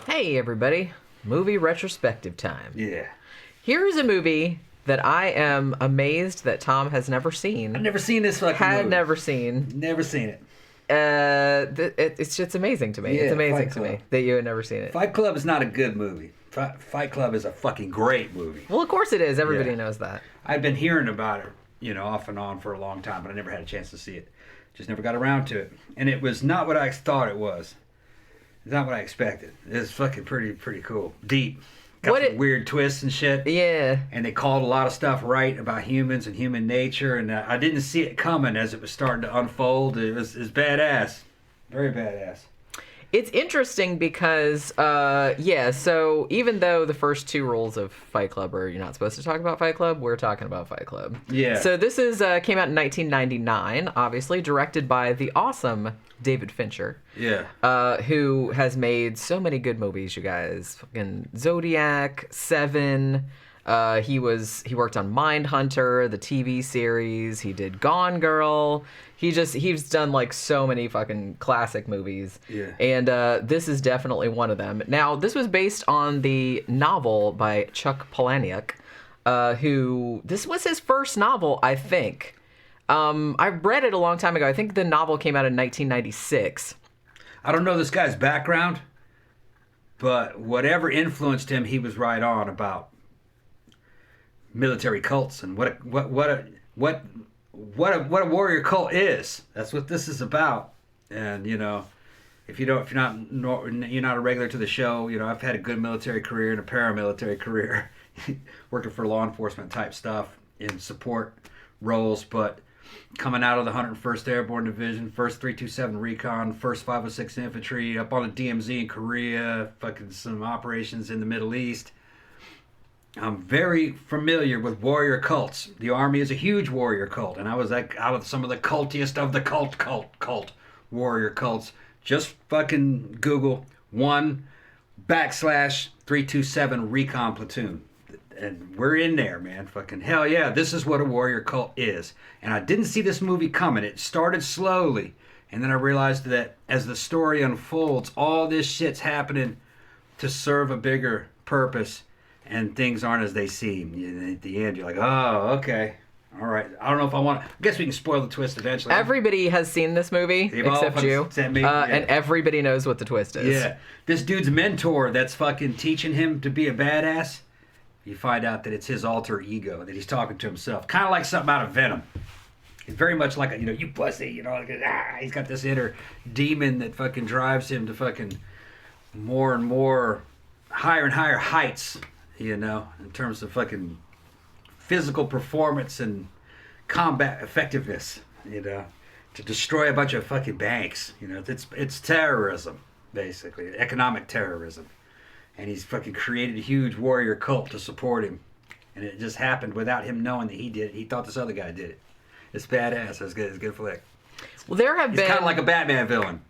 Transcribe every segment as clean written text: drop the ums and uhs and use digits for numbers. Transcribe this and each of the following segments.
Hey, everybody. Movie retrospective time. Yeah. Here's a movie that I am amazed that Tom has never seen. I've never seen this fucking movie. Never seen. Never seen it. It's just amazing to me. Yeah, it's amazing Fight to Club. me that you had never seen it. Fight Club is not a good movie. Fight Club is a fucking great movie. Well, of course it is. Everybody Yeah. knows that. I've been hearing about it, off and on for a long time, but I never had a chance to see it. Just never got around to it. And it was not what I thought it was. It's not what I expected. It's fucking pretty cool. Deep. Got some weird twists and shit. Yeah. And they called a lot of stuff right about humans and human nature, and I didn't see it coming as it was starting to unfold. It was badass. Very badass. It's interesting because, so even though the first two rules of Fight Club are you're not supposed to talk about Fight Club, we're talking about Fight Club. Yeah. So this came out in 1999, obviously, directed by the awesome David Fincher. Yeah. Who has made so many good movies, you guys. Fucking Zodiac, Seven. He worked on Mindhunter, the TV series. He did Gone Girl. He's done like so many fucking classic movies. Yeah. And this is definitely one of them. Now, this was based on the novel by Chuck Palahniuk, this was his first novel, I think. I read it a long time ago. I think the novel came out in 1996. I don't know this guy's background, but whatever influenced him, he was right on about military cults and what a warrior cult is. That's what this is about. And if you're not a regular to the show, I've had a good military career and a paramilitary career, working for law enforcement type stuff in support roles, but coming out of the 101st Airborne Division, 1st 327 Recon, 1st 506 Infantry, up on the DMZ in Korea, fucking some operations in the Middle East. I'm very familiar with warrior cults. The Army is a huge warrior cult, and I was like out of some of the cultiest of the cult warrior cults. Just fucking Google 1/327 Recon Platoon. And we're in there, man. Fucking hell yeah, this is what a warrior cult is. And I didn't see this movie coming. It started slowly, and then I realized that as the story unfolds, all this shit's happening to serve a bigger purpose, and things aren't as they seem. At the end, you're like, oh, okay. All right. I don't know if I want to... I guess we can spoil the twist eventually. Everybody has seen this movie, except you. Except me. Yeah. And everybody knows what the twist is. Yeah. This dude's mentor that's fucking teaching him to be a badass, you find out that it's his alter ego, that he's talking to himself. Kind of like something out of Venom. He's very much like, you pussy, he's got this inner demon that fucking drives him to fucking more and more higher and higher heights, in terms of fucking physical performance and combat effectiveness, to destroy a bunch of fucking banks. It's terrorism, basically, economic terrorism. And he's fucking created a huge warrior cult to support him. And it just happened without him knowing that he did it. He thought this other guy did it. It's badass. It's good. It's a good flick. Well, he's kind of like a Batman villain.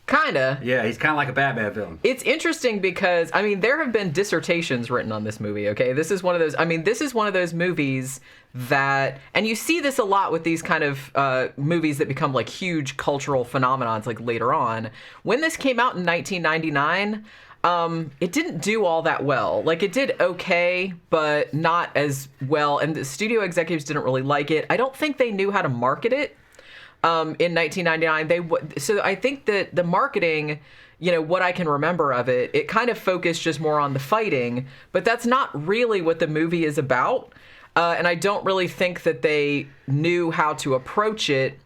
Kinda. Yeah, he's kind of like a Batman villain. It's interesting because, there have been dissertations written on this movie, okay? This is one of those movies that, and you see this a lot with these kind of movies that become like huge cultural phenomenons like later on. When this came out in 1999, it didn't do all that well. Like, it did okay, but not as well, and the studio executives didn't really like it. I don't think they knew how to market it. In 1999, so I think that the marketing, what I can remember of it, it kind of focused just more on the fighting, but that's not really what the movie is about. And I don't really think that they knew how to approach it.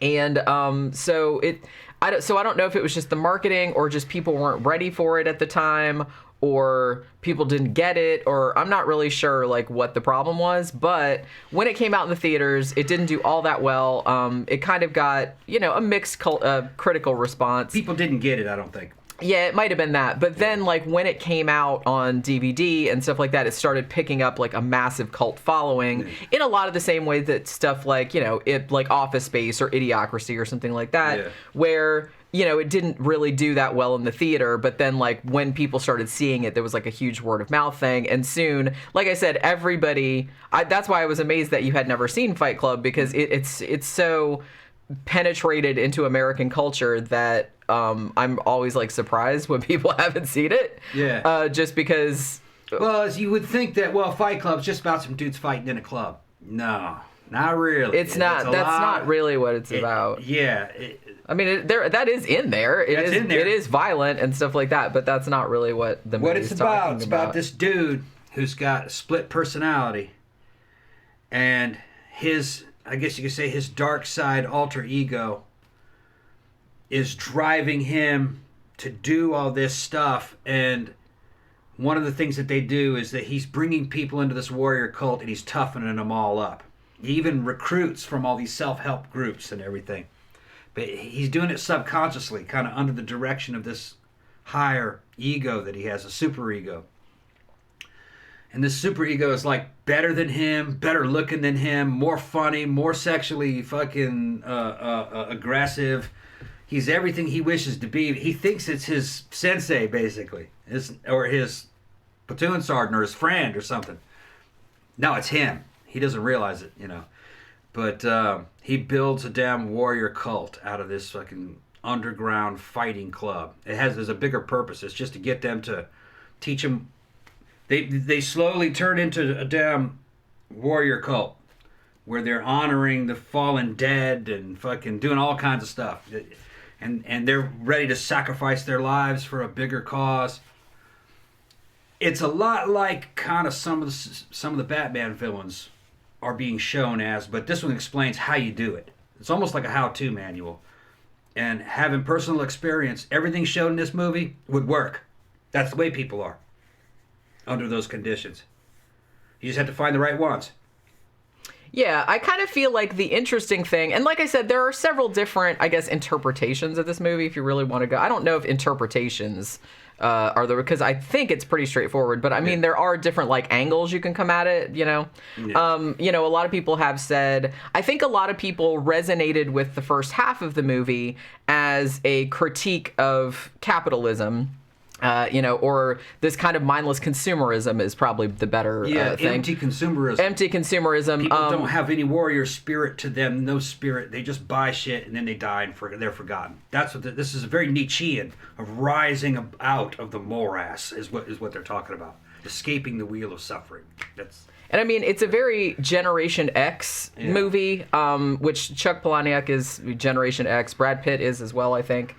And I don't know if it was just the marketing or just people weren't ready for it at the time, or people didn't get it, or I'm not really sure like what the problem was. But when it came out in the theaters, it didn't do all that well. It kind of got, a mixed critical response. People didn't get it, I don't think. Yeah, it might have been that. But then, like, when it came out on DVD and stuff like that, it started picking up, like, a massive cult following in a lot of the same way that stuff like, like Office Space or Idiocracy or something like that, where, it didn't really do that well in the theater. But then, like, when people started seeing it, there was, like, a huge word of mouth thing. And soon, like I said, everybody... that's why I was amazed that you had never seen Fight Club, because it's so... penetrated into American culture that I'm always like surprised when people haven't seen it. Yeah. Just because. Well, as you would think that, Fight Club's just about some dudes fighting in a club. No, not really. It's not. That's not really what it's about. Yeah. I mean, that is in there. It is violent and stuff like that, but that's not really what the movie is talking about. It's about this dude who's got a split personality, and I guess you could say his dark side alter ego is driving him to do all this stuff. And one of the things that they do is that he's bringing people into this warrior cult and he's toughening them all up. He even recruits from all these self-help groups and everything. But he's doing it subconsciously, kind of under the direction of this higher ego that he has, a super ego. And this super ego is like better than him, better looking than him, more funny, more sexually fucking aggressive. He's everything he wishes to be. He thinks it's his sensei, basically, or his platoon sergeant or his friend or something. No, it's him. He doesn't realize it, But he builds a damn warrior cult out of this fucking underground fighting club. There's a bigger purpose. It's just to get them to teach them. They slowly turn into a damn warrior cult where they're honoring the fallen dead and fucking doing all kinds of stuff. And they're ready to sacrifice their lives for a bigger cause. It's a lot like kind of some of the Batman villains are being shown as, but this one explains how you do it. It's almost like a how-to manual. And having personal experience, everything shown in this movie would work. That's the way people are under those conditions. You just have to find the right ones. Yeah, I kind of feel like the interesting thing, and like I said, there are several different, I guess, interpretations of this movie if you really want to go. I don't know if interpretations are there, because I think it's pretty straightforward, but I mean, there are different like angles you can come at it, Yeah. A lot of people have said, I think a lot of people resonated with the first half of the movie as a critique of capitalism. Or this kind of mindless consumerism is probably the better thing. Empty consumerism. Empty consumerism. People don't have any warrior spirit to them. No spirit. They just buy shit and then they die and they're forgotten. That's what this is. A very Nietzschean of rising out of the morass is what they're talking about. Escaping the wheel of suffering. And I mean, it's a very Generation X movie, which Chuck Palahniuk is Generation X. Brad Pitt is as well, I think.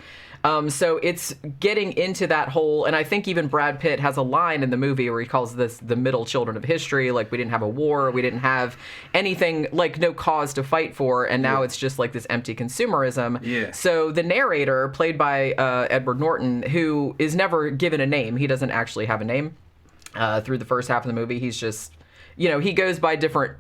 So it's getting into that whole, and I think even Brad Pitt has a line in the movie where he calls this the middle children of history. Like, we didn't have a war, we didn't have anything, like no cause to fight for, and now it's just like this empty consumerism. Yeah. So the narrator, played by Edward Norton, who is never given a name, he doesn't actually have a name through the first half of the movie. He's just... he goes by different,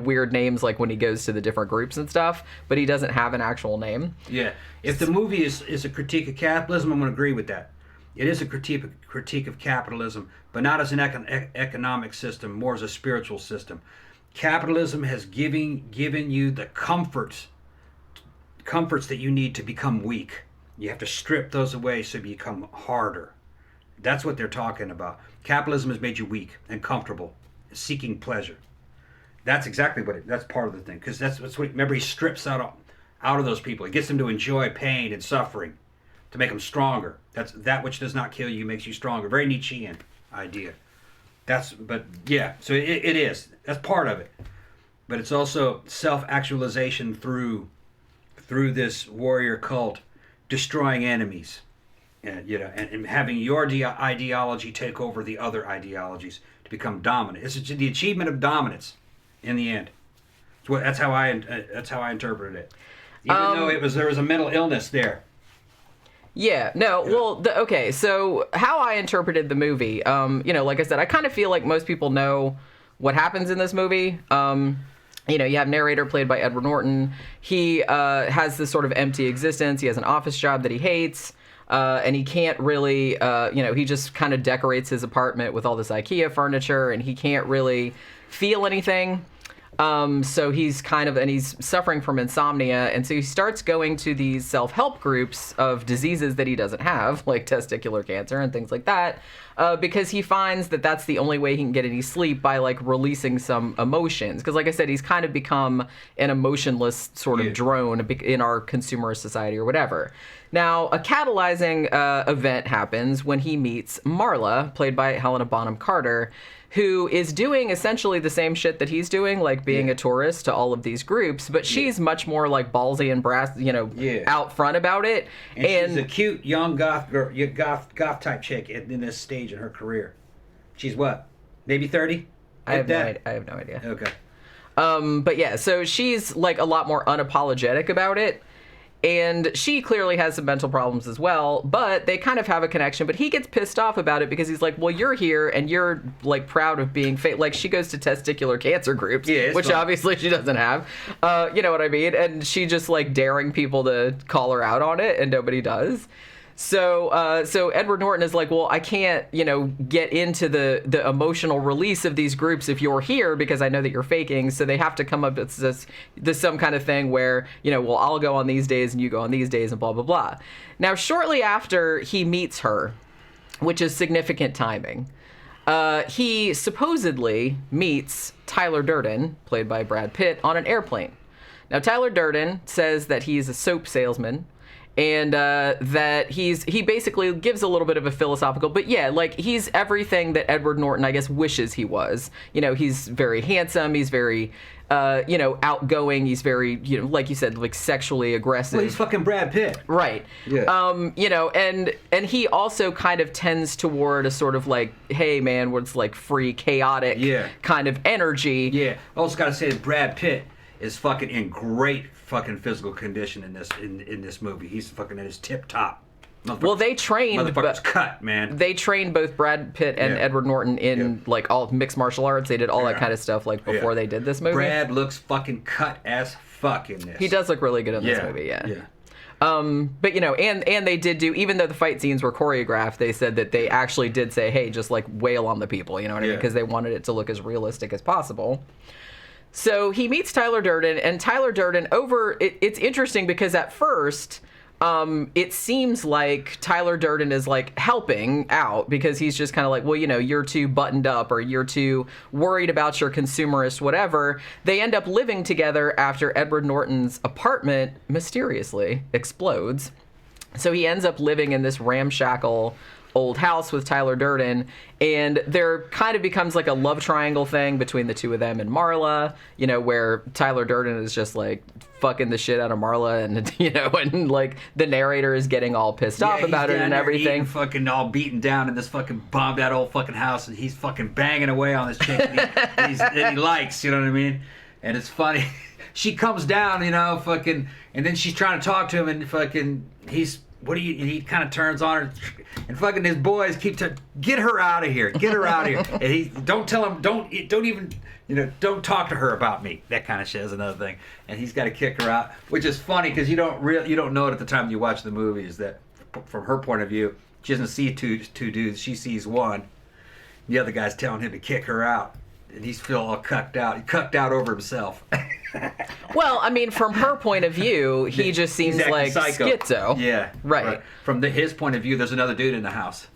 weird names, like when he goes to the different groups and stuff, but he doesn't have an actual name. Yeah. If the movie is a critique of capitalism, I'm going to agree with that. It is a critique of capitalism, but not as an economic system, more as a spiritual system. Capitalism has given you the comforts that you need to become weak. You have to strip those away so you become harder. That's what they're talking about. Capitalism has made you weak and comfortable, seeking pleasure. That's exactly that's part of the thing, because that's what, remember, he strips out of those people. He gets them to enjoy pain and suffering to make them stronger. That which does not kill you makes you stronger. Very Nietzschean idea. So it is. That's part of it. But it's also self-actualization through this warrior cult, destroying enemies, and having your ideology take over the other ideologies to become dominant. It's the achievement of dominance in the end. That's how I interpreted it. Even though there was a mental illness there. Yeah, no, well, okay, so how I interpreted the movie, like I said, I kind of feel like most people know what happens in this movie. You have narrator played by Edward Norton. He has this sort of empty existence. He has an office job that he hates, and he can't really, he just kind of decorates his apartment with all this IKEA furniture, and he can't really feel anything. So he's and he's suffering from insomnia. And so he starts going to these self-help groups of diseases that he doesn't have, like testicular cancer and things like that, because he finds that that's the only way he can get any sleep, by like releasing some emotions. Because like I said, he's kind of become an emotionless sort of drone in our consumerist society or whatever. Now, a catalyzing event happens when he meets Marla, played by Helena Bonham Carter, who is doing essentially the same shit that he's doing, like being a tourist to all of these groups, but she's much more like ballsy and brass, out front about it. And she's a cute young goth girl, goth type chick in this stage in her career. She's what? Maybe 30? I have no idea. Okay. But yeah, so she's like a lot more unapologetic about it. And she clearly has some mental problems as well, but they kind of have a connection. But he gets pissed off about it because he's like, well, you're here and you're like proud of being like, she goes to testicular cancer groups, which obviously she doesn't have. You know what I mean? And she just like daring people to call her out on it, and nobody does. So Edward Norton is like, well, I can't, get into the emotional release of these groups if you're here, because I know that you're faking. So they have to come up with this some kind of thing where, well, I'll go on these days and you go on these days and blah, blah, blah. Now, shortly after he meets her, which is significant timing, he supposedly meets Tyler Durden, played by Brad Pitt, on an airplane. Now, Tyler Durden says that he's a soap salesman, and that he basically gives a little bit of a philosophical, but yeah, like he's everything that Edward Norton, I guess, wishes he was. He's very handsome, he's very, outgoing, he's very, like you said, like sexually aggressive. Well, he's fucking Brad Pitt. Right. Yeah. And he also kind of tends toward a sort of like, hey man, what's like free, chaotic kind of energy. Yeah. I also gotta say that Brad Pitt is fucking in great fucking physical condition in this movie. He's fucking at his tip top. Well, they trained motherfucker's cut, man. They trained both Brad Pitt and Edward Norton in like all mixed martial arts. They did all that kind of stuff like before they did this movie. Brad looks fucking cut as fuck in this. He does look really good in this movie, But and they did do, even though the fight scenes were choreographed, they said that they actually did say, hey, just like wail on the people, you know what I mean? Because they wanted it to look as realistic as possible. So he meets Tyler Durden, and Tyler Durden it's interesting because at first, it seems like Tyler Durden is like helping out because he's just kind of like, well, you're too buttoned up or you're too worried about your consumerist whatever. They end up living together after Edward Norton's apartment mysteriously explodes. So he ends up living in this ramshackle old house with Tyler Durden, and there kind of becomes like a love triangle thing between the two of them and Marla, where Tyler Durden is just like fucking the shit out of Marla, and and like the narrator is getting all pissed off about it and everything. Fucking all beaten down in this fucking bombed out old fucking house, and he's fucking banging away on this chick that he likes, you know what I mean? And it's funny. She comes down, fucking, and then she's trying to talk to him, and fucking he kind of turns on her, and fucking his boys keep get her out of here, and he don't tell him, don't even, don't talk to her about me, that kind of shit is another thing, and he's got to kick her out, which is funny because you don't know it at the time you watch the movie, is that from her point of view, she doesn't see two dudes, she sees one, the other guy's telling him to kick her out, and he's feel all cucked out over himself. Well, I mean, from her point of view, he just seems like psycho. Schizo. Yeah. Right. From his point of view, there's another dude in the house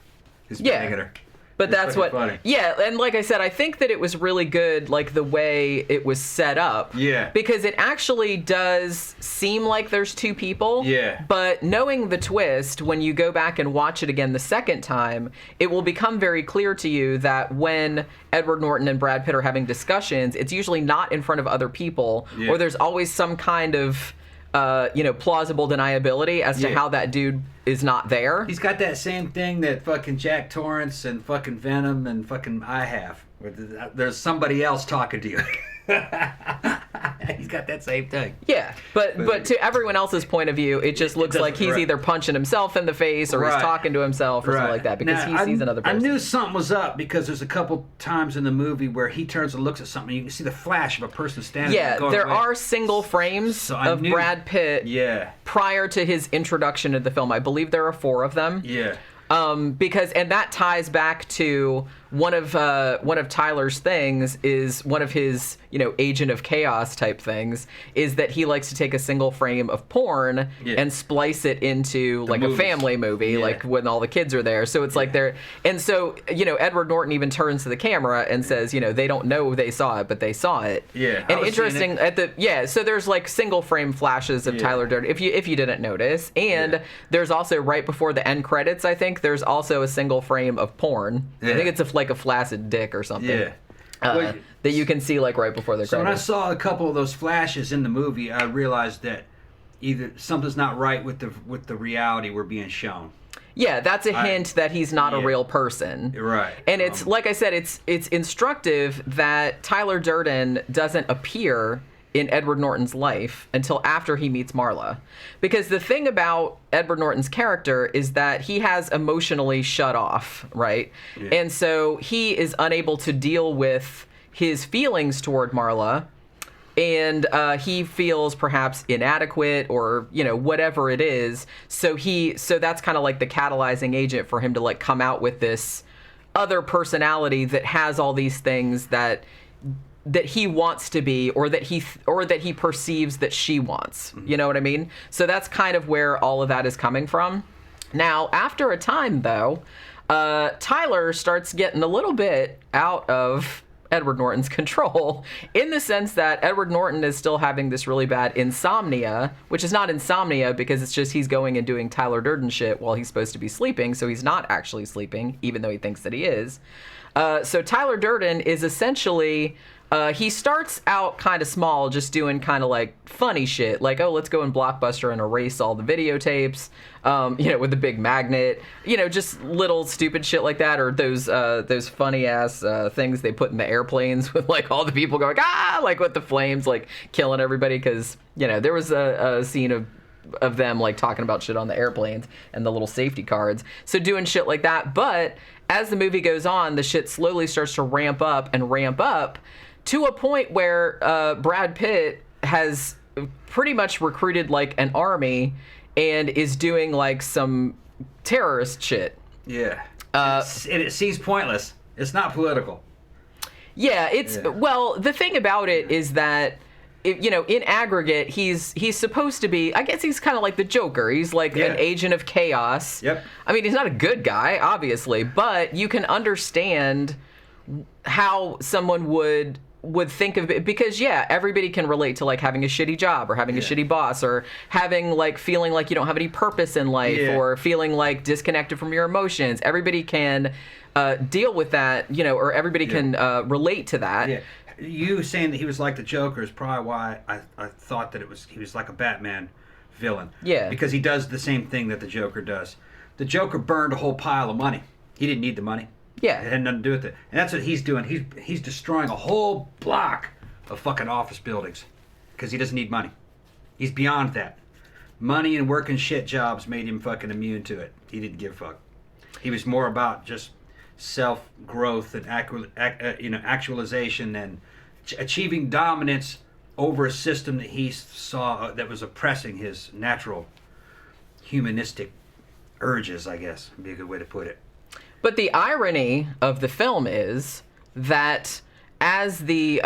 who's banging her. But that's what, funny. Yeah, and like I said, I think that it was really good, like the way it was set up. Yeah. Because it actually does seem like there's two people. Yeah. But knowing the twist, when you go back and watch it again the second time, it will become very clear to you that when Edward Norton and Brad Pitt are having discussions, it's usually not in front of other people, or there's always some kind of plausible deniability as to how that dude is not there. He's got that same thing that fucking Jack Torrance and fucking Venom and fucking I have. Where there's somebody else talking to you. He's got that same thing. Yeah, but to everyone else's point of view, it just looks like he's either punching himself in the face or he's talking to himself or something like that because he sees another person. I knew something was up because there's a couple times in the movie where he turns and looks at something. You can see the flash of a person standing there. Yeah, there are single frames of Brad Pitt prior to his introduction to the film. I believe there are 4 of them. Yeah. Because that ties back to one of Tyler's things is one of his agent of chaos type things, is that he likes to take a single frame of porn and splice it into like a family movie, like when all the kids are there. So it's like they're, and so, Edward Norton even turns to the camera and says, they don't know they saw it, but they saw it. Yeah. And interesting so there's like single frame flashes of Tyler Durden, if you didn't notice. And there's also right before the end credits, I think, there's also a single frame of porn. I think it's like a flaccid dick or something. Yeah. That you can see like right before the credits. So when I saw a couple of those flashes in the movie, I realized that either something's not right with the reality we're being shown. Yeah, that's a hint that he's not a real person. Right. And it's like I said, it's instructive that Tyler Durden doesn't appear in Edward Norton's life until after he meets Marla. Because the thing about Edward Norton's character is that he has emotionally shut off, right? Yeah. And so he is unable to deal with his feelings toward Marla, and he feels perhaps inadequate or, whatever it is. So that's kind of like the catalyzing agent for him to like come out with this other personality that has all these things that he wants to be, or that he perceives that she wants. You know what I mean? So that's kind of where all of that is coming from. Now, after a time, though, Tyler starts getting a little bit out of Edward Norton's control, in the sense that Edward Norton is still having this really bad insomnia, which is not insomnia because it's just he's going and doing Tyler Durden shit while he's supposed to be sleeping, so he's not actually sleeping, even though he thinks that he is. So Tyler Durden is essentially... he starts out kind of small, just doing kind of like funny shit, like, oh, let's go in Blockbuster and erase all the videotapes, with the big magnet, just little stupid shit like that, or those funny ass things they put in the airplanes with like all the people going like with the flames like killing everybody, because there was a scene of them like talking about shit on the airplanes and the little safety cards, so doing shit like that. But as the movie goes on, the shit slowly starts to ramp up to a point where Brad Pitt has pretty much recruited like an army and is doing like some terrorist shit. Yeah. It seems pointless. It's not political. Yeah, well, the thing about it is that in aggregate, he's supposed to be, I guess he's kind of like the Joker. He's like an agent of chaos. Yep. I mean, he's not a good guy, obviously, but you can understand how someone would think of it, because everybody can relate to like having a shitty job or having a shitty boss, or having like feeling like you don't have any purpose in life, or feeling like disconnected from your emotions. Everybody can deal with that, or everybody can relate to that. Yeah. You saying that he was like the Joker is probably why I thought that he was like a Batman villain. Yeah. Because he does the same thing that the Joker does. The Joker burned a whole pile of money. He didn't need the money. Yeah. It had nothing to do with it. And that's what he's doing. He's destroying a whole block of fucking office buildings because he doesn't need money. He's beyond that. Money and working shit jobs made him fucking immune to it. He didn't give a fuck. He was more about just self-growth and actualization and achieving dominance over a system that he saw that was oppressing his natural humanistic urges, I guess would be a good way to put it. But the irony of the film is that as the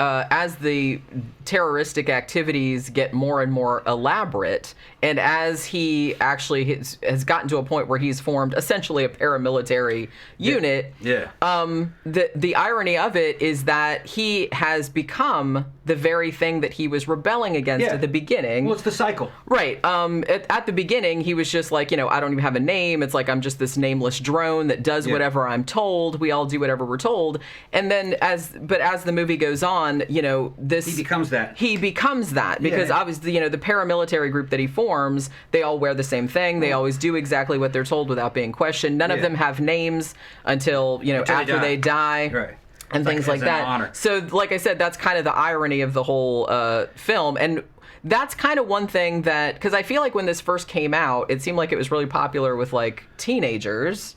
terroristic activities get more and more elaborate, and as he actually has gotten to a point where he's formed essentially a paramilitary unit, the irony of it is that he has become the very thing that he was rebelling against at the beginning. Well, it's the cycle. Right. At the beginning, he was just like, I don't even have a name. It's like I'm just this nameless drone that does whatever I'm told. We all do whatever we're told. And then as the movie goes on, he becomes that. He becomes that because obviously, the paramilitary group that he forms, they all wear the same thing. They always do exactly what they're told without being questioned. None of them have names until after they die. Right. And things like that. Honor. So, like I said, that's kind of the irony of the whole film. And that's kind of one thing that, because I feel like when this first came out, it seemed like it was really popular with like teenagers.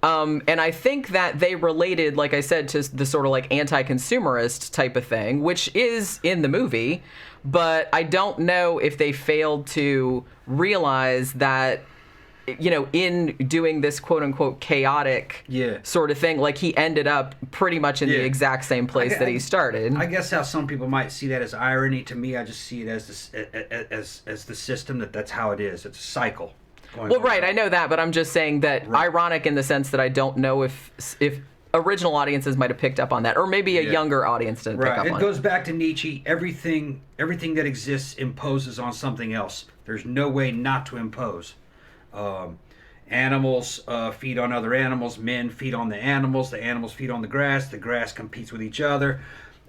And I think that they related, like I said, to the sort of like anti-consumerist type of thing, which is in the movie. But I don't know if they failed to realize that in doing this quote unquote chaotic sort of thing, like he ended up pretty much in the exact same place that he started. I guess how some people might see that as irony. To me, I just see it as the system that's how it is. It's a cycle. Well, right, I know that, but I'm just saying that ironic in the sense that I don't know if original audiences might have picked up on that, or maybe a younger audience didn't pick up on it. It goes back to Nietzsche. Everything that exists imposes on something else. There's no way not to impose. Animals feed on other animals. Men feed on the animals feed on the grass competes with each other.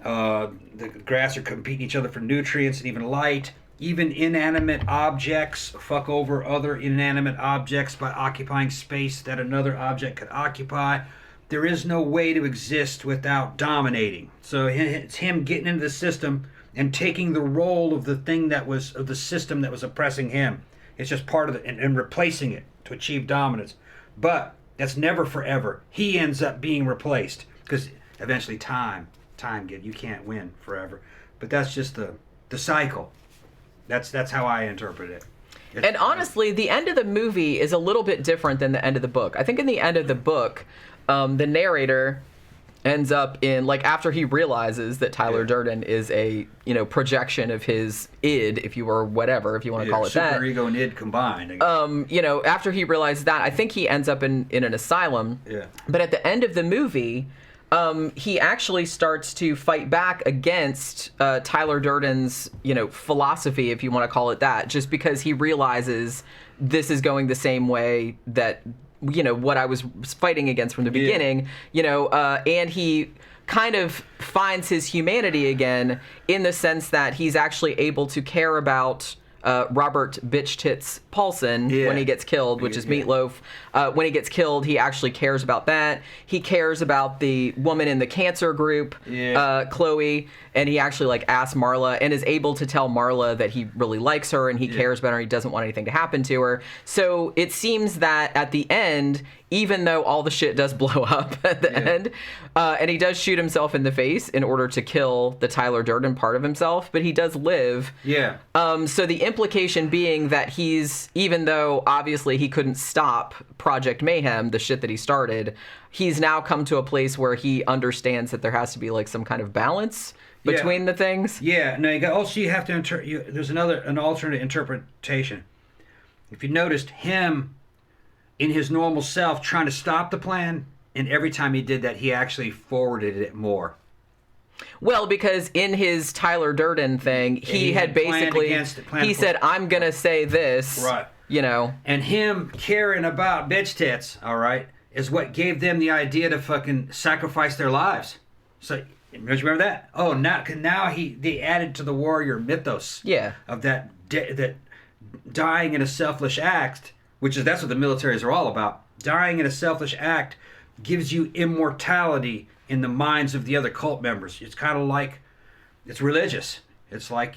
The grass are competing each other for nutrients and even light. Even inanimate objects fuck over other inanimate objects by occupying space that another object could occupy. There is no way to exist without dominating. So it's him getting into the system and taking the role of the thing of the system that was oppressing him. It's just part of it, and replacing it to achieve dominance. But that's never forever. He ends up being replaced because eventually you can't win forever. But that's just the cycle. That's how I interpret it. And honestly, the end of the movie is a little bit different than the end of the book. I think in the end of the book, the narrator ends up in, like, after he realizes that Tyler Durden is a, projection of his id, if you want to call it that. Super ego and id combined. After he realizes that, I think he ends up in an asylum. Yeah. But at the end of the movie, he actually starts to fight back against Tyler Durden's, philosophy, if you want to call it that, just because he realizes this is going the same way that, what I was fighting against from the beginning, and he kind of finds his humanity again in the sense that he's actually able to care about Robert Bitch Tits Paulson when he gets killed, which is Meatloaf. When he gets killed, he actually cares about that. He cares about the woman in the cancer group, Chloe, and he actually asks Marla and is able to tell Marla that he really likes her and he cares about her. He doesn't want anything to happen to her. So it seems that at the end, even though all the shit does blow up at the end, and he does shoot himself in the face in order to kill the Tyler Durden part of himself, but he does live. Yeah. So the implication being that even though obviously he couldn't stop Project Mayhem, the shit that he started, he's now come to a place where he understands that there has to be some kind of balance between the things. Yeah. No, you have to there's an alternate interpretation. If you noticed him in his normal self trying to stop the plan, and every time he did that, he actually forwarded it more. Well, because in his Tyler Durden thing, he had basically, he said, I'm going to say this. Right. And him caring about bitch tits, all right, is what gave them the idea to fucking sacrifice their lives. So, remember that? Oh, now they added to the warrior mythos. Yeah. Of that dying in a selfish act, that's what the militaries are all about. Dying in a selfish act gives you immortality in the minds of the other cult members. It's kind of like, it's religious. It's like,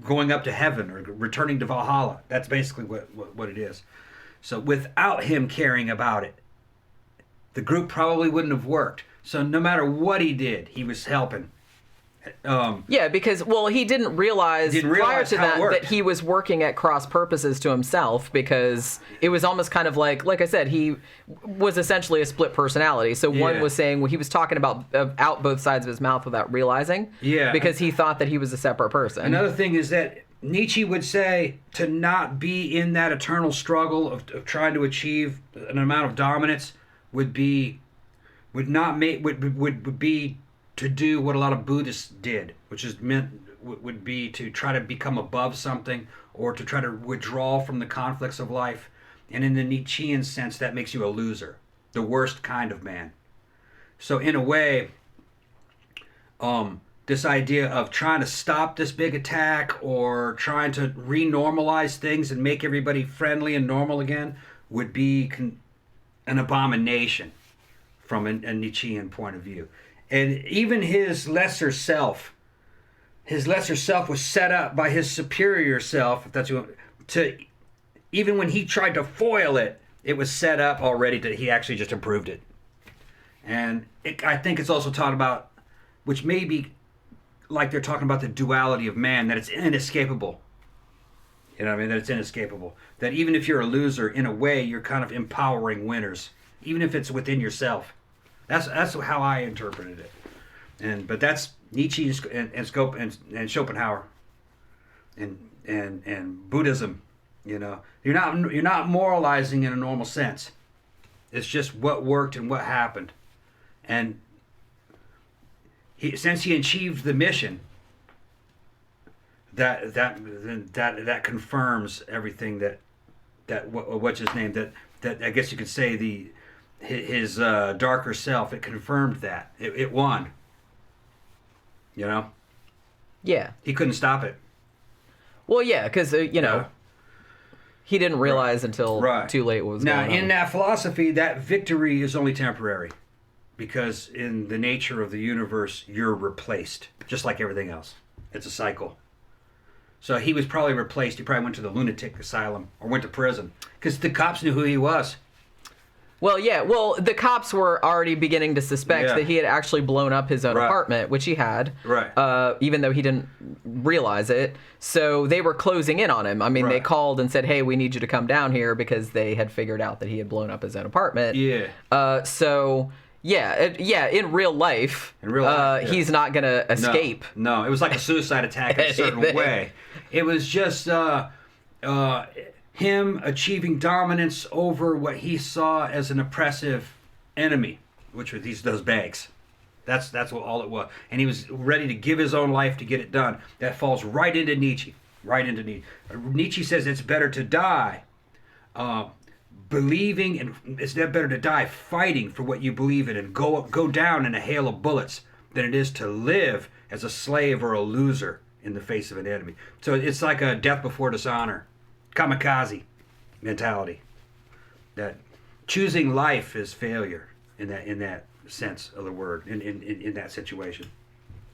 going up to heaven or returning to Valhalla. That's basically what it is. So without him caring about it, the group probably wouldn't have worked. So no matter what he did, he was helping. Because he didn't realize prior to that he was working at cross purposes to himself, because it was almost kind of like I said, he was essentially a split personality. So one was saying, he was talking about out both sides of his mouth without realizing, because he thought that he was a separate person. Another thing is that Nietzsche would say to not be in that eternal struggle of trying to achieve an amount of dominance would be to do what a lot of Buddhists did, which would be to try to become above something or to try to withdraw from the conflicts of life. And in the Nietzschean sense, that makes you a loser, the worst kind of man. So in a way, this idea of trying to stop this big attack or trying to renormalize things and make everybody friendly and normal again would be an abomination from a Nietzschean point of view. And even his lesser self was set up by his superior self, if that's what, even when he tried to foil it, it was set up already that he actually just improved it. And I think it's also taught about, which may be like they're talking about the duality of man, that it's inescapable. You know what I mean? That it's inescapable. That even if you're a loser, in a way, you're kind of empowering winners, even if it's within yourself. That's how I interpreted it. But that's Nietzsche and Schopenhauer and Buddhism. You know, you're not moralizing in a normal sense. It's just what worked and what happened. And since he achieved the mission, that confirms everything that what's his name, that I guess you could say his darker self. It confirmed that it won. You know. Yeah. He couldn't stop it. Well, yeah, because he didn't realize until too late what was going on. Now, in that philosophy, that victory is only temporary, because in the nature of the universe, you're replaced, just like everything else. It's a cycle. So he was probably replaced. He probably went to the lunatic asylum or went to prison because the cops knew who he was. Well, yeah. Well, the cops were already beginning to suspect that he had actually blown up his own apartment, which he had. Right. Even though he didn't realize it. So they were closing in on him. I mean, they called and said, hey, we need you to come down here, because they had figured out that he had blown up his own apartment. Yeah. So... Yeah, in real life, he's not going to escape. No, it was like a suicide attack in a certain way. It was just him achieving dominance over what he saw as an oppressive enemy, which were those bags. That's what all it was. And he was ready to give his own life to get it done. That falls right into Nietzsche. Nietzsche says it's better to die believing, and it's better to die fighting for what you believe in and go down in a hail of bullets than it is to live as a slave or a loser in the face of an enemy. So it's like a death before dishonor, kamikaze mentality. That choosing life is failure in that sense of the word, in that situation.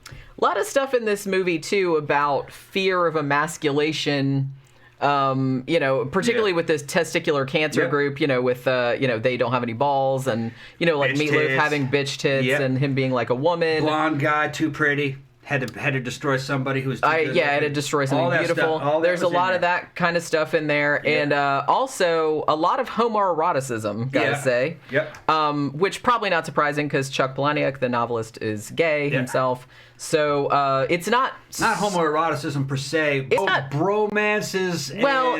A lot of stuff in this movie too about fear of emasculation. Particularly with this testicular cancer group, with, they don't have any balls, and, like bitch Meatloaf tits. having bitch tits and him being like a woman. Blonde guy, too pretty. Had to destroy somebody who was too good. Had to destroy something beautiful. There's a lot of that kind of stuff in there. Yeah. And also a lot of Homo Eroticism, gotta say. Yep. Which probably not surprising, because Chuck Palahniuk, the novelist, is gay himself. So it's not homoeroticism per se. It's not bromances.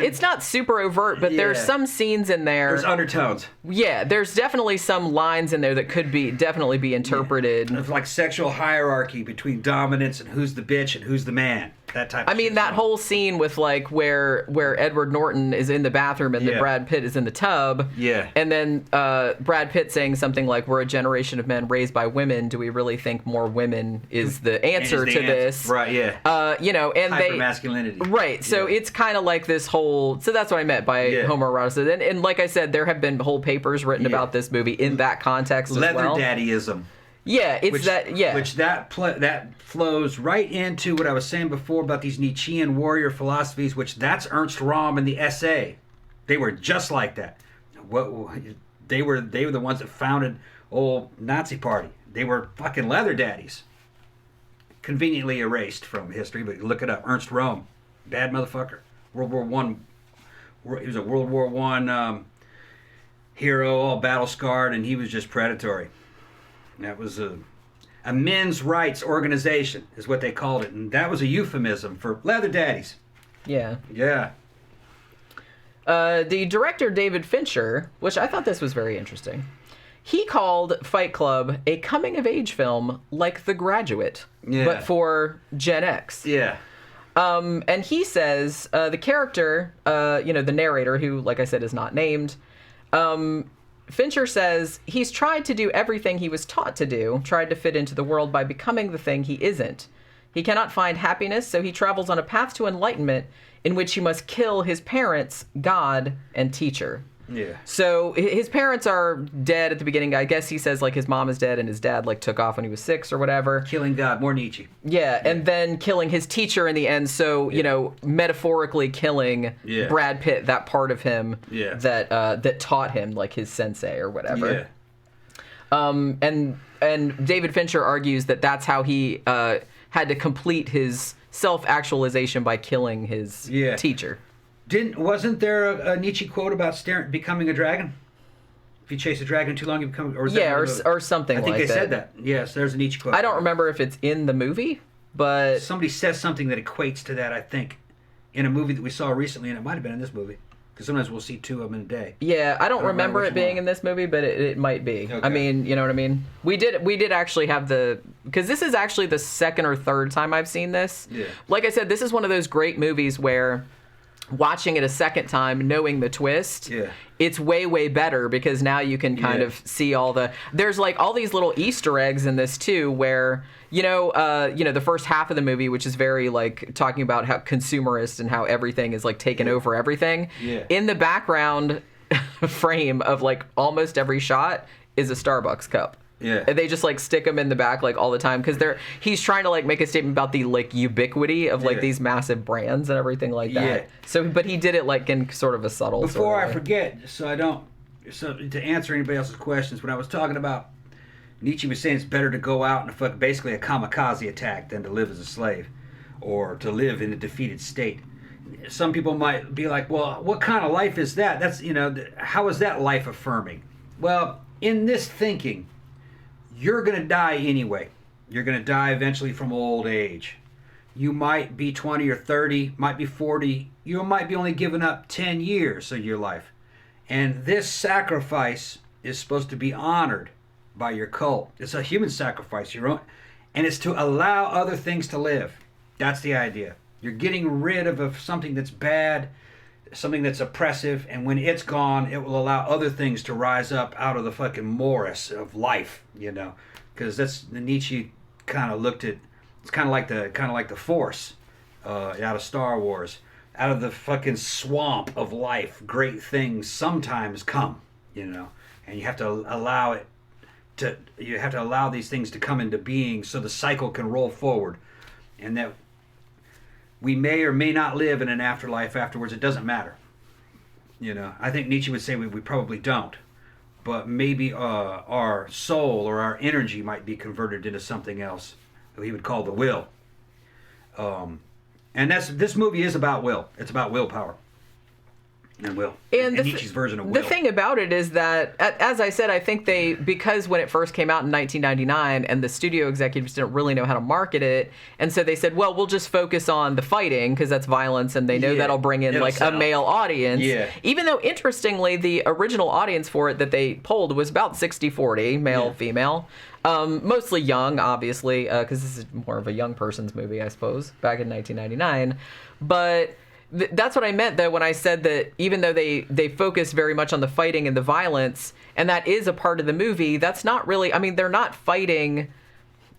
It's not super overt, but there's some scenes in there. There's undertones. Yeah, there's definitely some lines in there that could definitely be interpreted. It's like sexual hierarchy between dominance and who's the bitch and who's the man. That type. I mean, that whole scene with like where Edward Norton is in the bathroom and then Brad Pitt is in the tub. Yeah. And then Brad Pitt saying something like, "We're a generation of men raised by women. Do we really think more women is the answer to this?" Right. Yeah. And hypermasculinity. Right. So it's kind of like this whole. So that's what I meant by homoeroticism. And like I said, there have been whole papers written about this movie in that context as well. Leather daddyism. Yeah, Which that flows right into what I was saying before about these Nietzschean warrior philosophies, which that's Ernst Röhm in the essay. They were just like that. They were the ones that founded old Nazi party. They were fucking leather daddies. Conveniently erased from history, but look it up. Ernst Röhm, bad motherfucker. World War One. He was a World War One hero, all battle scarred, and he was just predatory. That was a men's rights organization, is what they called it, and that was a euphemism for leather daddies. Yeah. Yeah. The director, David Fincher, which I thought this was very interesting, he called Fight Club a coming-of-age film like The Graduate, but for Gen X. Yeah. And he says the character, the narrator, who, like I said, is not named, Fincher says he's tried to do everything he was taught to do, tried to fit into the world by becoming the thing he isn't. He cannot find happiness, so he travels on a path to enlightenment in which he must kill his parents, God, and teacher. Yeah. So his parents are dead at the beginning. I guess he says like his mom is dead and his dad like took off when he was 6 or whatever. Killing God, more Nietzsche. Yeah, and then killing his teacher in the end. So metaphorically killing Brad Pitt, that part of him that taught him, like his sensei or whatever. Yeah. And David Fincher argues that that's how he had to complete his self-actualization by killing his teacher. Wasn't there a Nietzsche quote about becoming a dragon? If you chase a dragon too long, you become... Or something like that. I think they said that. Yes, there's a Nietzsche quote. I don't remember if it's in the movie, but... Somebody says something that equates to that, I think, in a movie that we saw recently, and it might have been in this movie. Because sometimes we'll see two of them in a day. Yeah, I don't remember it being in this movie, but it might be. Okay. I mean, you know what I mean? We did actually have because this is actually the second or third time I've seen this. Yeah. Like I said, this is one of those great movies where watching it a second time, knowing the twist, it's way, way better because now you can kind of see there's like all these little Easter eggs in this too where, the first half of the movie, which is very like talking about how consumerist and how everything is like taken over everything. Yeah. In the background frame of like almost every shot is a Starbucks cup. Yeah. They just like stick them in the back like all the time because he's trying to like make a statement about the like ubiquity of like these massive brands and everything like that. Yeah. So, but he did it like in sort of a subtle. Before sort of I forget, so to answer anybody else's questions, when I was talking about Nietzsche was saying it's better to go out and basically a kamikaze attack than to live as a slave or to live in a defeated state. Some people might be like, well, what kind of life is that? That's, how is that life affirming? Well, in this thinking, you're going to die anyway. You're going to die eventually from old age. You might be 20 or 30, might be 40. You might be only giving up 10 years of your life. And this sacrifice is supposed to be honored by your cult. It's a human sacrifice, your own, and it's to allow other things to live. That's the idea. You're getting rid of something that's bad, something that's oppressive, and when it's gone, it will allow other things to rise up out of the fucking morass of life, because that's the Nietzsche kind of looked at. It's kind of like the Force out of Star Wars. Out of the fucking swamp of life, great things sometimes come, and you have to allow it. You have to allow these things to come into being so the cycle can roll forward, and that we may or may not live in an afterlife afterwards. It doesn't matter. I think Nietzsche would say we probably don't, but maybe our soul or our energy might be converted into something else that he would call the will. And this movie is about will. It's about willpower. And will. And Nietzsche's version of will. The thing about it is that, as I said, I think because when it first came out in 1999 and the studio executives didn't really know how to market it, and so they said, well, we'll just focus on the fighting because that's violence and they know that'll bring in like a male audience. Yeah. Even though, interestingly, the original audience for it that they polled was about 60-40, male-female. Mostly young, obviously, because this is more of a young person's movie, I suppose, back in 1999. But that's what I meant, though, when I said that even though they focus very much on the fighting and the violence, and that is a part of the movie, that's not really... I mean, they're not fighting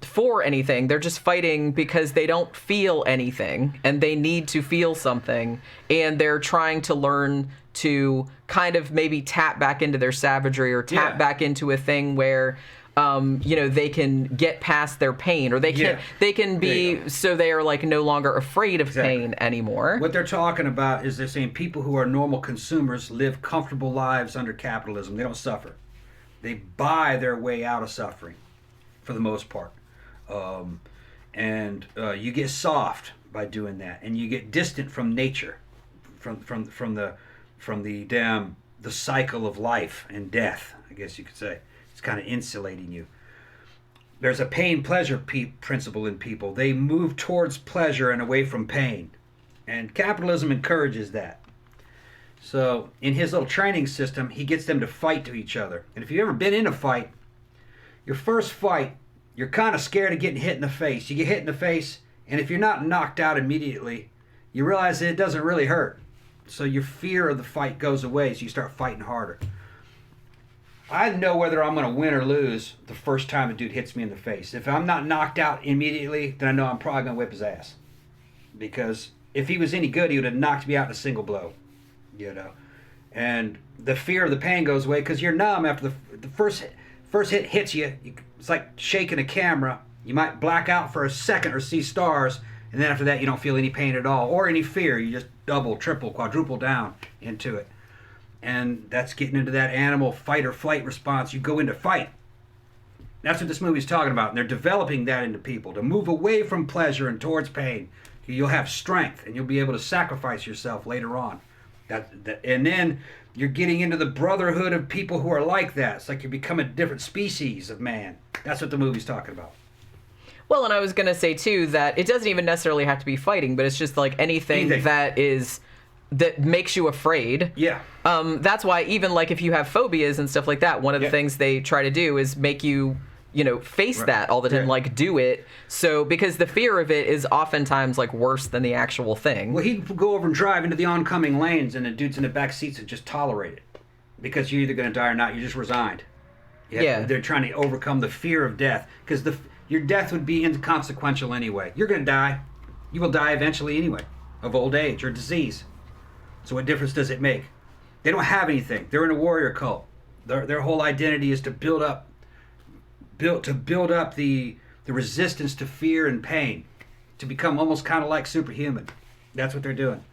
for anything. They're just fighting because they don't feel anything, and they need to feel something, and they're trying to learn to kind of maybe tap back into their savagery or tap back into a thing where... they can get past their pain, or they can be so they are like no longer afraid of pain anymore. What they're talking about is they're saying people who are normal consumers live comfortable lives under capitalism. They don't suffer. They buy their way out of suffering, for the most part, and you get soft by doing that, and you get distant from nature, from the cycle of life and death, I guess you could say. It's kind of insulating you. There's a pain-pleasure principle in people. They move towards pleasure and away from pain. And capitalism encourages that. So in his little training system, he gets them to fight to each other. And if you've ever been in a fight, your first fight, you're kind of scared of getting hit in the face. You get hit in the face, and if you're not knocked out immediately, you realize that it doesn't really hurt. So your fear of the fight goes away, so you start fighting harder. I know whether I'm going to win or lose the first time a dude hits me in the face. If I'm not knocked out immediately, then I know I'm probably going to whip his ass. Because if he was any good, he would have knocked me out in a single blow. And the fear of the pain goes away because you're numb after the first hit hits you. It's like shaking a camera. You might black out for a second or see stars, and then after that you don't feel any pain at all or any fear. You just double, triple, quadruple down into it. And that's getting into that animal fight or flight response. You go into fight. That's what this movie's talking about. And they're developing that into people to move away from pleasure and towards pain. You'll have strength and you'll be able to sacrifice yourself later on And then you're getting into the brotherhood of people who are like that. It's like you become a different species of man. That's what the movie's talking about. Well, and I was going to say, too, that it doesn't even necessarily have to be fighting, but it's just like anything. that makes you afraid. Yeah. That's why even like if you have phobias and stuff like that, one of the things they try to do is make you, face that all the time, like do it. So because the fear of it is oftentimes like worse than the actual thing. Well, he'd go over and drive into the oncoming lanes, and the dudes in the back seats would just tolerate it. Because you're either going to die or not. You're just resigned. They're trying to overcome the fear of death. Because your death would be inconsequential anyway. You're going to die. You will die eventually anyway. Of old age or disease. So what difference does it make? They don't have anything. They're in a warrior cult. Their whole identity is to build up the resistance to fear and pain. To become almost kind of like superhuman. That's what they're doing.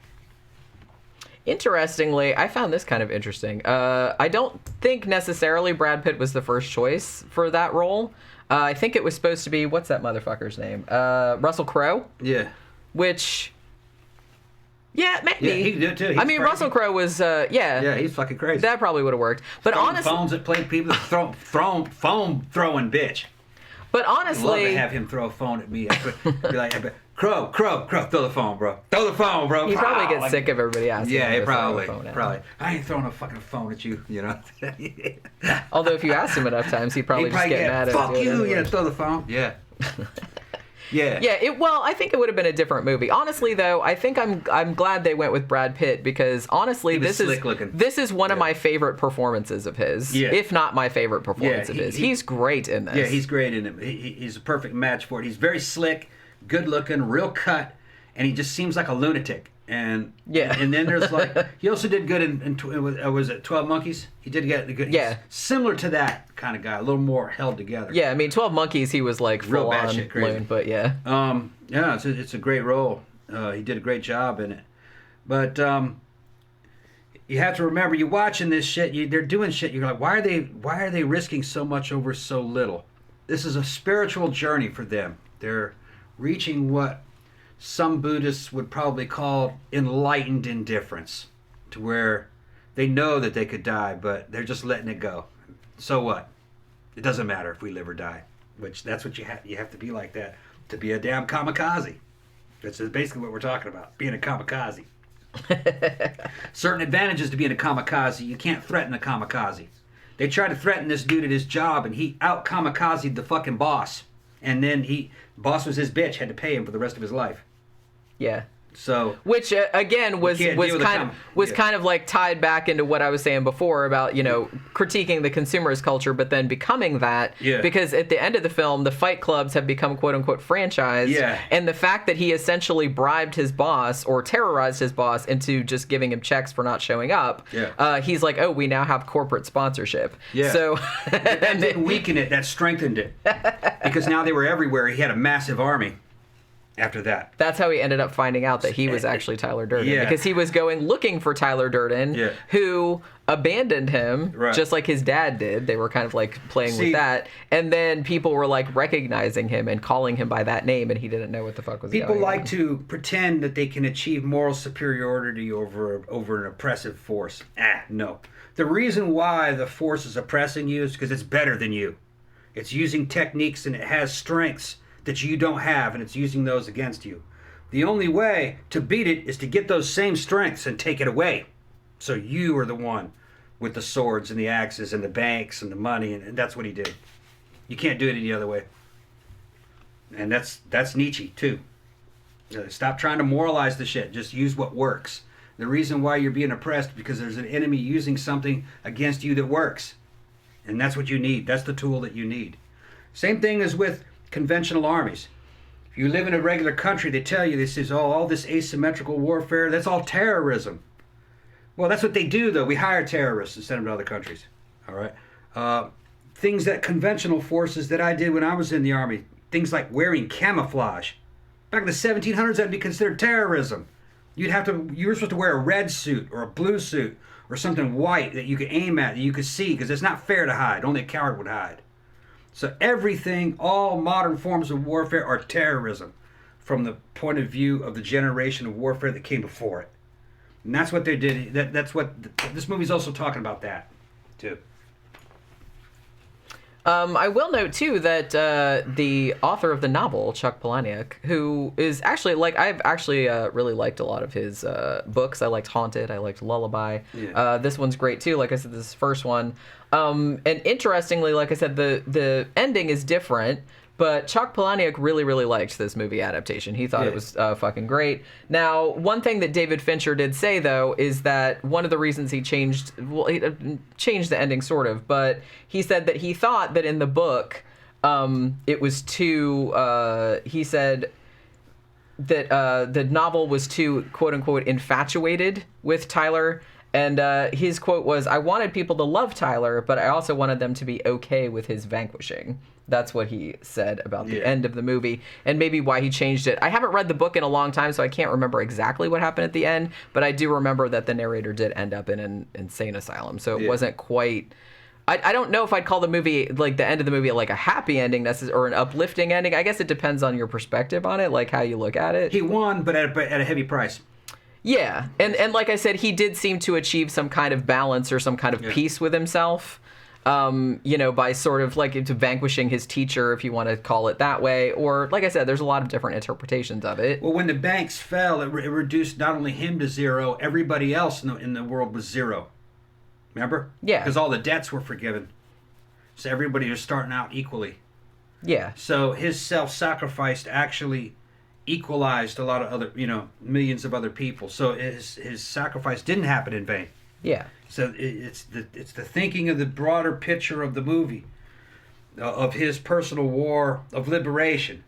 Interestingly, I found this kind of interesting. I don't think necessarily Brad Pitt was the first choice for that role. I think it was supposed to be, what's that motherfucker's name? Russell Crowe? Yeah. Which, yeah, maybe. Yeah, he could do it too. He's crazy. Russell Crowe was, Yeah, he's fucking crazy. That probably would have worked. But honestly, phones that play people, phone throwing bitch. But honestly, I'd love to have him throw a phone at me. I'd be like, Crow, throw the phone, bro. Throw the phone, bro. He probably gets sick of everybody asking. Yeah, him probably. Throw a phone Probably. I ain't throwing a fucking phone at you, Although if you asked him enough times, he'd probably just get mad at fuck you. Anyway. Yeah, throw the phone. Yeah. Yeah. Yeah, I think it would have been a different movie. Honestly, though, I think I'm glad they went with Brad Pitt because honestly, this is one of my favorite performances of his, if not my favorite performance of his. He's great in this. Yeah, he's great in it. He's a perfect match for it. He's very slick, good looking, real cut, and he just seems like a lunatic. And and then there's like he also did good in was it 12 Monkeys? He did get good. Yeah, similar to that kind of guy, a little more held together. Yeah, I mean 12 Monkeys, he was like real full bad on shit crazy. loon, but yeah. It's a great role. He did a great job in it, but you have to remember, you're watching this shit. They're doing shit. You're like, why are they risking so much over so little? This is a spiritual journey for them. They're reaching what some Buddhists would probably call enlightened indifference, to where they know that they could die, but they're just letting it go. So what? It doesn't matter if we live or die. Which that's what you have to be like that to be a damn kamikaze. That's basically what we're talking about, being a kamikaze. Certain advantages to being a kamikaze. You can't threaten a kamikaze. They tried to threaten this dude at his job, and he out kamikazed the fucking boss. And then boss was his bitch, had to pay him for the rest of his life. Yeah. So, which again was kind of like tied back into what I was saying before about critiquing the consumerist culture, but then becoming that because at the end of the film, the fight clubs have become quote unquote franchised, and the fact that he essentially bribed his boss or terrorized his boss into just giving him checks for not showing up, he's like, oh, we now have corporate sponsorship. So that didn't weaken it, that strengthened it, because now they were everywhere. He had a massive army. After that, that's how he ended up finding out that he was actually Tyler Durden, because he was going looking for Tyler Durden, who abandoned him, just like his dad did. They were kind of like playing with that, and then people were like recognizing him and calling him by that name, and he didn't know what the fuck was going on. People like to pretend that they can achieve moral superiority over an oppressive force. No. The reason why the force is oppressing you is because it's better than you. It's using techniques and it has strengths that you don't have, and it's using those against you. The only way to beat it is to get those same strengths and take it away. So you are the one with the swords and the axes and the banks and the money, and that's what he did. You can't do it any other way. And that's Nietzsche, too. Stop trying to moralize the shit. Just use what works. The reason why you're being oppressed is because there's an enemy using something against you that works. And that's what you need. That's the tool that you need. Same thing as with conventional armies. If you live in a regular country, they tell you this is all this asymmetrical warfare, that's all terrorism. Well, that's what they do, though. We hire terrorists and send them to other countries. All right. Things that conventional forces that I did when I was in the army, things like wearing camouflage. Back in the 1700s, that'd be considered terrorism. You were supposed to wear a red suit or a blue suit or something white that you could aim at, that you could see, because it's not fair to hide. Only a coward would hide. So everything, all modern forms of warfare are terrorism from the point of view of the generation of warfare that came before it. And that's what they did. That's what this movie's also talking about that, too. I will note, too, that the author of the novel, Chuck Palahniuk, who is actually, like, I've actually really liked a lot of his books. I liked Haunted. I liked Lullaby. Yeah. This one's great, too. Like I said, this first one. And interestingly, like I said, the ending is different. But Chuck Palahniuk really, really liked this movie adaptation. He thought it was fucking great. Now, one thing that David Fincher did say, though, is that one of the reasons he changed the ending, sort of, but he said that he thought that in the book, it was too, he said that the novel was too, quote-unquote, infatuated with Tyler. And his quote was, "I wanted people to love Tyler, but I also wanted them to be okay with his vanquishing." That's what he said about the end of the movie, and maybe why he changed it. I haven't read the book in a long time, so I can't remember exactly what happened at the end, but I do remember that the narrator did end up in an insane asylum, so it wasn't quite... I don't know if I'd call the movie, like, the end of the movie, like, a happy ending or an uplifting ending. I guess it depends on your perspective on it, like, how you look at it. He won, but at a heavy price. Yeah, and like I said, he did seem to achieve some kind of balance or some kind of peace with himself, by sort of like into vanquishing his teacher, if you want to call it that way. Or, like I said, there's a lot of different interpretations of it. Well, when the banks fell, it reduced not only him to zero, everybody else in the world was zero. Remember? Yeah. Because all the debts were forgiven. So everybody was starting out equally. Yeah. So his self-sacrifice actually equalized a lot of other, millions of other people. So his sacrifice didn't happen in vain. Yeah. So it's the thinking of the broader picture of the movie, of his personal war of liberation.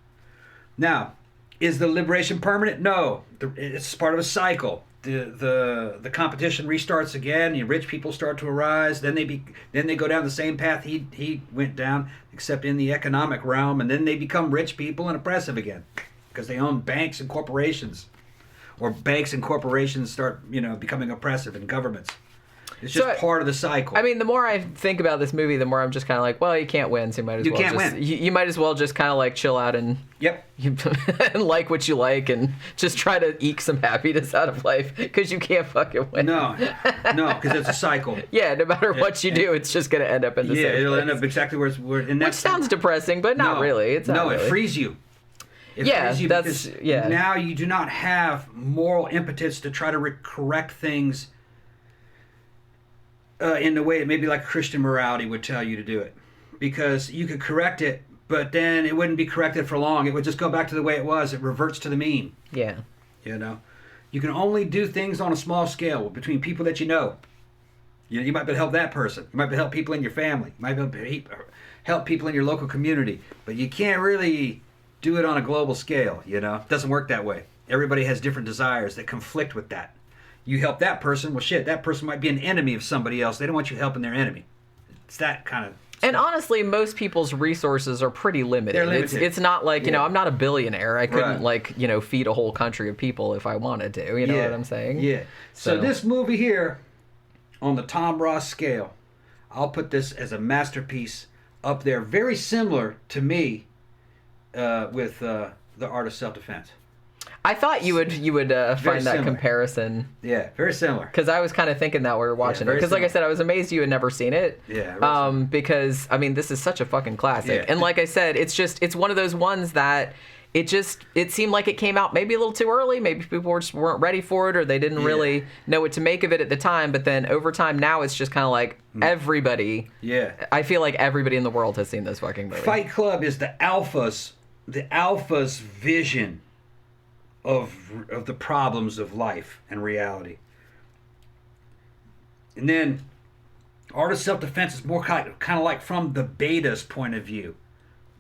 Now, is the liberation permanent? No, it's part of a cycle. The competition restarts again. Rich people start to arise. Then they go down the same path he went down, except in the economic realm, and then they become rich people and oppressive again. Because they own banks and corporations, or banks and corporations start, becoming oppressive in governments. It's just part of the cycle. I mean, the more I think about this movie, the more I'm just kind of like, well, you can't win, so you might as well just... You might as well just kind of like chill out and... Yep. And like what you like and just try to eke some happiness out of life, because you can't fucking win. No, because it's a cycle. Yeah, no matter what you do, it's just going to end up in the same place. It'll end up exactly where it's... Which sounds depressing, but not really. It's not really. It frees you. Now you do not have moral impetus to try to correct things in the way that maybe like Christian morality would tell you to do it. Because you could correct it, but then it wouldn't be corrected for long. It would just go back to the way it was. It reverts to the mean. Yeah. You can only do things on a small scale between people that you know. You might be able to help that person. You might be able to help people in your family. You might be able to help people in your local community. But you can't really... do it on a global scale, It doesn't work that way. Everybody has different desires that conflict with that. You help that person, well, shit, that person might be an enemy of somebody else. They don't want you helping their enemy. It's that kind of stuff. And honestly, most people's resources are pretty limited. They're limited. It's not like, I'm not a billionaire. I couldn't, feed a whole country of people if I wanted to. You know what I'm saying? Yeah. So this movie here, on the Tom Ross scale, I'll put this as a masterpiece up there. Very similar to me, with The Art of Self-Defense. I thought you would find that comparison. Yeah, very similar. Because I was kind of thinking that we were watching it. Because like I said, I was amazed you had never seen it. Yeah. Because, I mean, this is such a fucking classic. Yeah. And like I said, it's one of those ones that it seemed like it came out maybe a little too early. Maybe people just weren't ready for it, or they didn't really know what to make of it at the time. But then over time, now it's just kind of like everybody. Yeah. I feel like everybody in the world has seen this fucking movie. Fight Club is the alpha's vision of the problems of life and reality. And then Art of Self-Defense is more kind of like from the beta's point of view.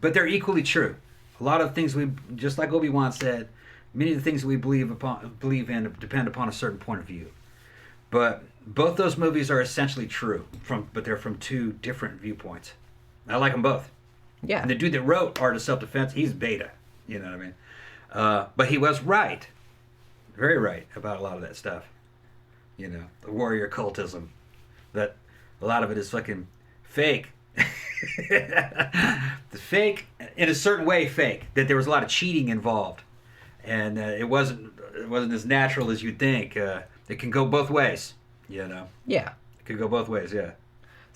But they're equally true. A lot of things just like Obi-Wan said, many of the things we believe in depend upon a certain point of view. But both those movies are essentially true, but they're from two different viewpoints. I like them both. Yeah. And the dude that wrote Art of Self-Defense, he's beta. You know what I mean? But he was right. Very right about a lot of that stuff. The warrior cultism. That a lot of it is fucking fake. The fake, in a certain way fake. That there was a lot of cheating involved. And it wasn't as natural as you'd think. It can go both ways, you know. Yeah. It could go both ways, yeah.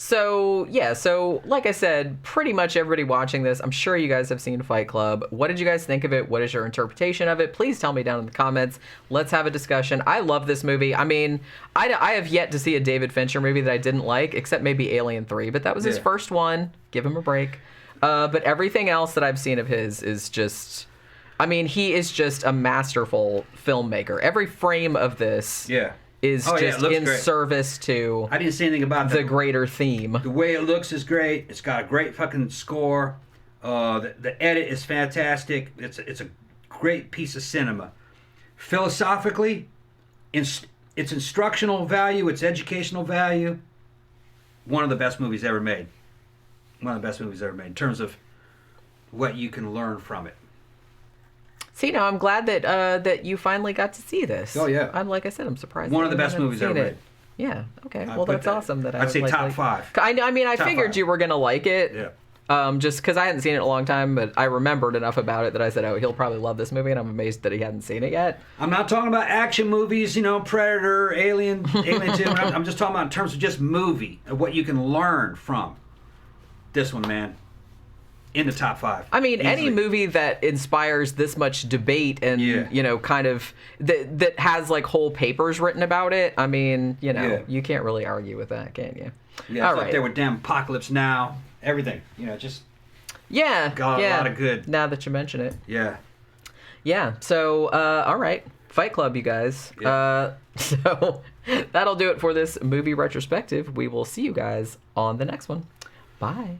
So, yeah, so like I said, pretty much everybody watching this, I'm sure you guys have seen Fight Club. What did you guys think of it? What is your interpretation of it? Please tell me down in the comments. Let's have a discussion. I love this movie. I mean, I have yet to see a David Fincher movie that I didn't like, except maybe Alien 3, but that was his first one. Give him a break. But everything else that I've seen of his is just... I mean, he is just a masterful filmmaker. Every frame of this... is just in great. Service to I didn't see anything about the greater theme. The way it looks is great. It's got a great fucking score. The edit is fantastic. It's a great piece of cinema. Philosophically, its instructional value, its educational value, one of the best movies ever made. One of the best movies ever made in terms of what you can learn from it. See, now I'm glad that you finally got to see this. Oh yeah, like I said, I'm surprised. One of the best movies ever made. Yeah. Okay. Well, that's awesome. I'd say top 5. I mean, I figured 5. you were gonna like it. Yeah. Just because I hadn't seen it in a long time, but I remembered enough about it that I said, "Oh, he'll probably love this movie," and I'm amazed that he hadn't seen it yet. I'm not talking about action movies, you know, Predator, Alien 2. I'm just talking about in terms of just movie and what you can learn from this one, man. In the top 5. I mean, easily. any movie that inspires this much debate and, you know, kind of, that has, like, whole papers written about it, I mean, you know, you can't really argue with that, can you? Yeah, it's up there with damn Apocalypse Now, everything, you know, just got a lot of good. Now that you mention it. Yeah. Yeah, so, all right. Fight Club, you guys. Yeah. So, that'll do it for this movie retrospective. We will see you guys on the next one. Bye.